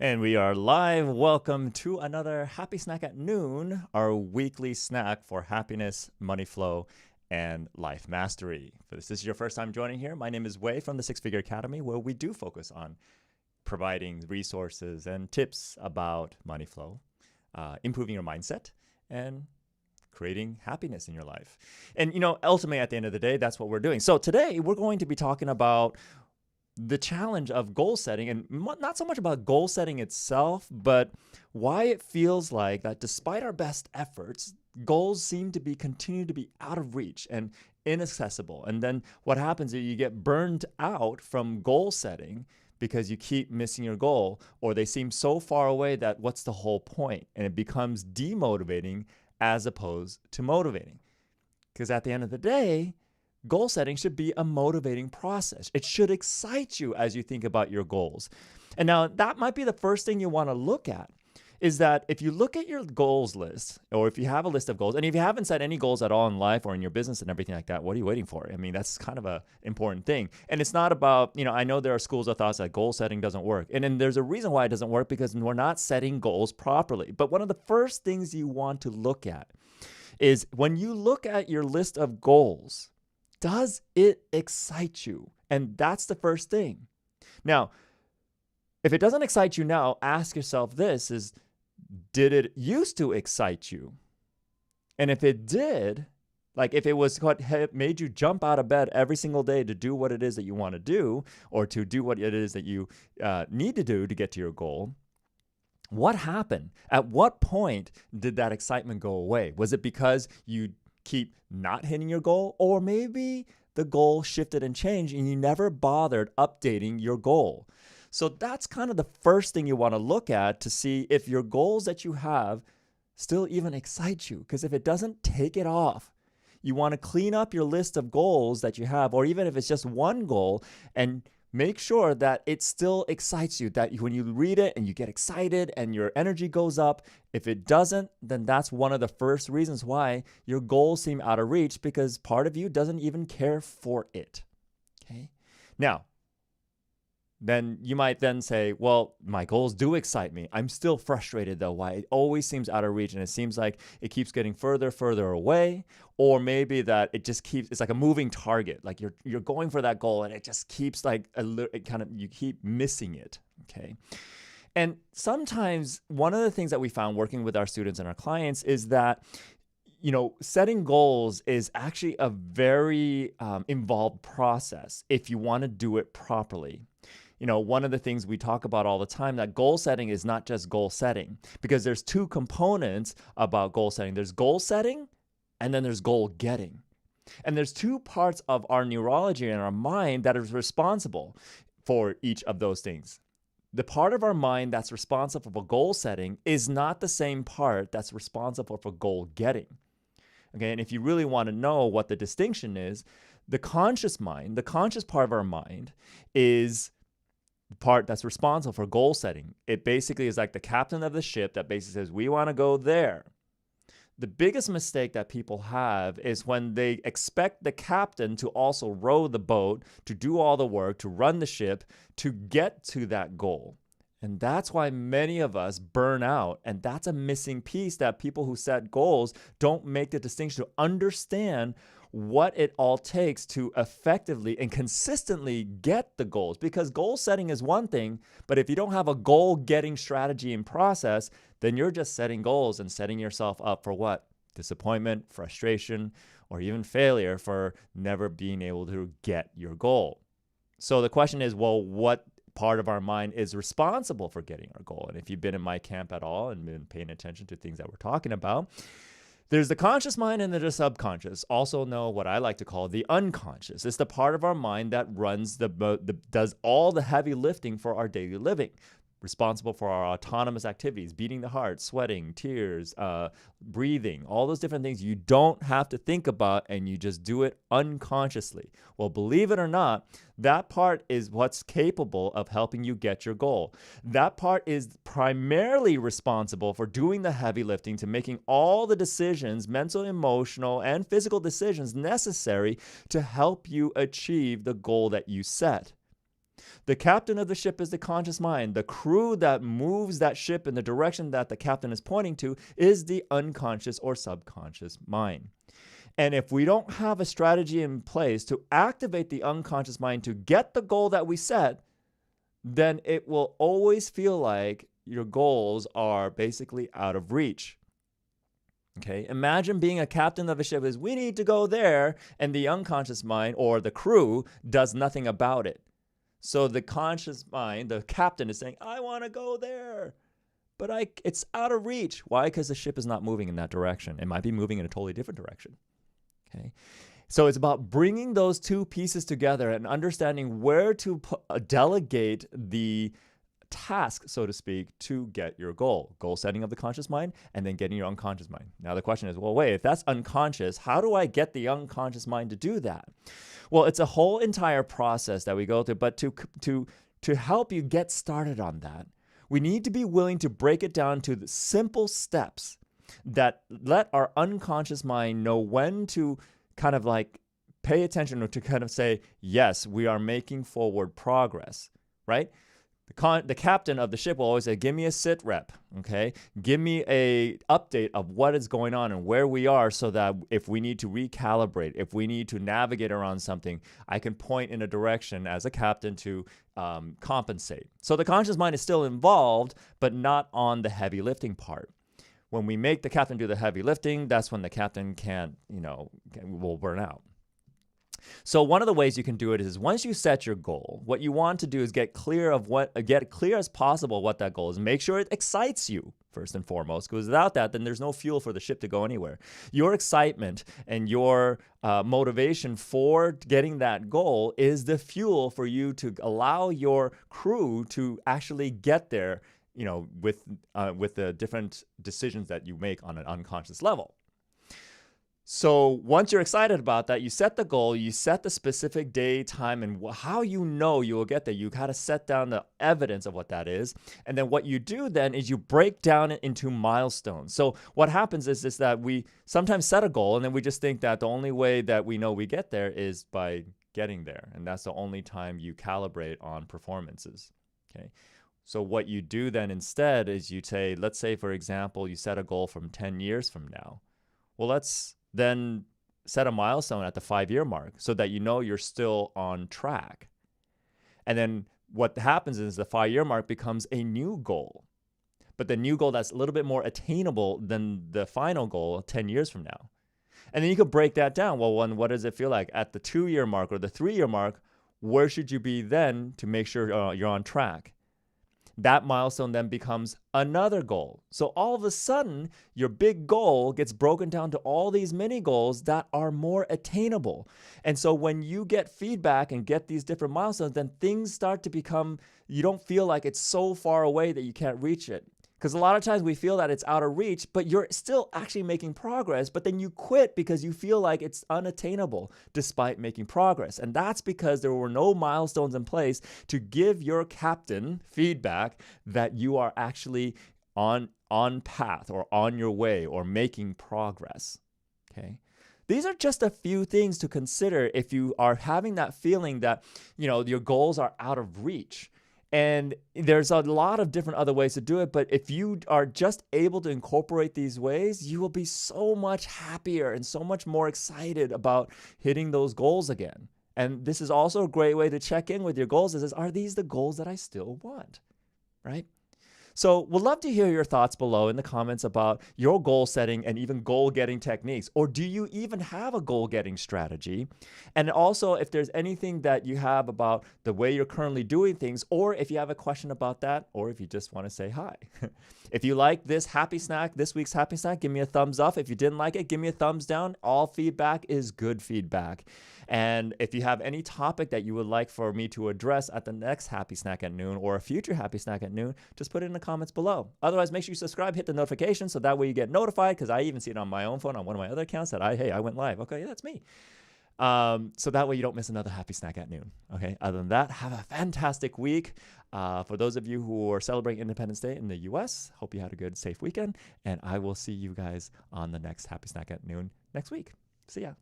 And we are live. Welcome to another Happy Snack at Noon, our weekly snack for happiness, money flow, and life mastery. If this is your first time joining here, my name is Wei from the Six Figure Academy, where we do focus on providing resources and tips about money flow, improving your mindset, and creating happiness in your life. And, ultimately at the end of the day, that's what we're doing. So today we're going to be talking about the challenge of goal setting, and not so much about goal setting itself, but why it feels like that despite our best efforts, goals seem to be continue to be out of reach and inaccessible. And then what happens is you get burned out from goal setting because you keep missing your goal, or they seem so far away that what's the whole point? And it becomes demotivating as opposed to motivating. Because at the end of the day, goal setting should be a motivating process. It should excite you as you think about your goals. And now that might be the first thing you want to look at, is that if you look at your goals list, or if you have a list of goals, and if you haven't set any goals at all in life or in your business and everything like that, what are you waiting for? I mean, that's kind of an important thing. And it's not about, I know there are schools of thoughts that goal setting doesn't work. And then there's a reason why it doesn't work, because we're not setting goals properly. But one of the first things you want to look at is when you look at your list of goals, does it excite you? And that's the first thing. Now, if it doesn't excite you now, ask yourself this is, did it used to excite you? And if it did, like if it was what made you jump out of bed every single day to do what it is that you want to do, or to do what it is that you need to do to get to your goal, what happened? At what point did that excitement go away? Was it because you keep not hitting your goal, or maybe the goal shifted and changed and you never bothered updating your goal? So that's kind of the first thing you want to look at to see if your goals that you have still even excite you. Because if it doesn't, take it off. You want to clean up your list of goals that you have, or even if it's just one goal, and make sure that it still excites you, that when you read it and you get excited and your energy goes up. If it doesn't, then that's one of the first reasons why your goals seem out of reach, because part of you doesn't even care for it. Okay. Now, then you might then say, well, my goals do excite me. I'm still frustrated though, why it always seems out of reach, and it seems like it keeps getting further away. Or maybe that it just keeps, it's like a moving target. Like you're going for that goal and it just keeps you keep missing it. Okay. And sometimes one of the things that we found working with our students and our clients is that setting goals is actually a very involved process if you want to do it properly. One of the things we talk about all the time, that goal setting is not just goal setting, because there's two components about goal setting. There's goal setting, and then there's goal getting. And there's two parts of our neurology and our mind that is responsible for each of those things. The part of our mind that's responsible for goal setting is not the same part that's responsible for goal getting. Okay, and if you really want to know what the distinction is, the conscious mind, the conscious part of our mind, is the part that's responsible for goal setting. It basically is like the captain of the ship that basically says, we want to go there. The biggest mistake that people have is when they expect the captain to also row the boat, to do all the work, to run the ship, to get to that goal. And that's why many of us burn out. And that's a missing piece, that people who set goals don't make the distinction to understand what it all takes to effectively and consistently get the goals. Because goal setting is one thing, but if you don't have a goal getting strategy and process, then you're just setting goals and setting yourself up for what? Disappointment, frustration, or even failure for never being able to get your goal. So the question is, well, what part of our mind is responsible for getting our goal? And if you've been in my camp at all and been paying attention to things that we're talking about, there's the conscious mind and there's the subconscious, also know what I like to call the unconscious. It's the part of our mind that runs does all the heavy lifting for our daily living, responsible for our autonomous activities, beating the heart, sweating, tears, breathing, all those different things you don't have to think about, and you just do it unconsciously. Well, believe it or not, that part is what's capable of helping you get your goal. That part is primarily responsible for doing the heavy lifting, to making all the decisions, mental, emotional, and physical decisions necessary to help you achieve the goal that you set. The captain of the ship is the conscious mind. The crew that moves that ship in the direction that the captain is pointing to is the unconscious or subconscious mind. And if we don't have a strategy in place to activate the unconscious mind to get the goal that we set, then it will always feel like your goals are basically out of reach. Okay, imagine being a captain of a ship is we need to go there, and the unconscious mind or the crew does nothing about it. So the conscious mind, the captain is saying, I want to go there, but it's out of reach. Why? Because the ship is not moving in that direction. It might be moving in a totally different direction. Okay, so it's about bringing those two pieces together and understanding where to delegate the task, so to speak, to get your goal setting of the conscious mind, and then getting your unconscious mind. Now the question is, well, wait, if that's unconscious, how do I get the unconscious mind to do that? Well, it's a whole entire process that we go through, but to help you get started on that, we need to be willing to break it down to the simple steps that let our unconscious mind know when to kind of like pay attention, or to kind of say, yes, we are making forward progress, right? The captain of the ship will always say, give me a sit rep, okay? Give me a update of what is going on and where we are, so that if we need to recalibrate, if we need to navigate around something, I can point in a direction as a captain to compensate. So the conscious mind is still involved, but not on the heavy lifting part. When we make the captain do the heavy lifting, that's when the captain will burn out. So one of the ways you can do it is once you set your goal, what you want to do is get clear as possible what that goal is. Make sure it excites you first and foremost, because without that, then there's no fuel for the ship to go anywhere. Your excitement and your motivation for getting that goal is the fuel for you to allow your crew to actually get there, with the different decisions that you make on an unconscious level. So once you're excited about that, you set the goal, you set the specific day, time, and how you will get there. You got to set down the evidence of what that is. And then what you do then is you break down it into milestones. So what happens is that we sometimes set a goal, and then we just think that the only way that we know we get there is by getting there. And that's the only time you calibrate on performances. Okay. So what you do then instead is let's say, for example, you set a goal from 10 years from now. Well, let's then set a milestone at the 5-year mark so that you're still on track. And then what happens is the 5-year mark becomes a new goal, but the new goal that's a little bit more attainable than the final goal 10 years from now. And then you could break that down. Well, what does it feel like at the 2-year mark or the 3-year mark? Where should you be then to make sure you're on track? That milestone then becomes another goal. So all of a sudden, your big goal gets broken down to all these mini goals that are more attainable. And so when you get feedback and get these different milestones, then things start to become, you don't feel like it's so far away that you can't reach it. Because a lot of times we feel that it's out of reach, but you're still actually making progress, but then you quit because you feel like it's unattainable despite making progress. And that's because there were no milestones in place to give your captain feedback that you are actually on path or on your way or making progress. Okay. These are just a few things to consider if you are having that feeling that, your goals are out of reach. And there's a lot of different other ways to do it, but if you are just able to incorporate these ways, you will be so much happier and so much more excited about hitting those goals again. And this is also a great way to check in with your goals are these the goals that I still want, right? So we'd love to hear your thoughts below in the comments about your goal setting and even goal getting techniques. Or do you even have a goal getting strategy? And also if there's anything that you have about the way you're currently doing things, or if you have a question about that, or if you just want to say hi. If you like this week's happy snack, give me a thumbs up. If you didn't like it, give me a thumbs down. All feedback is good feedback. And if you have any topic that you would like for me to address at the next Happy Snack at Noon or a future Happy Snack at Noon, just put it in the comments below. Otherwise, make sure you subscribe, hit the notification so that way you get notified, because I even see it on my own phone on one of my other accounts that I went live. Okay, that's me. So that way you don't miss another Happy Snack at Noon. Okay, other than that, have a fantastic week. For those of you who are celebrating Independence Day in the US, hope you had a good, safe weekend. And I will see you guys on the next Happy Snack at Noon next week. See ya.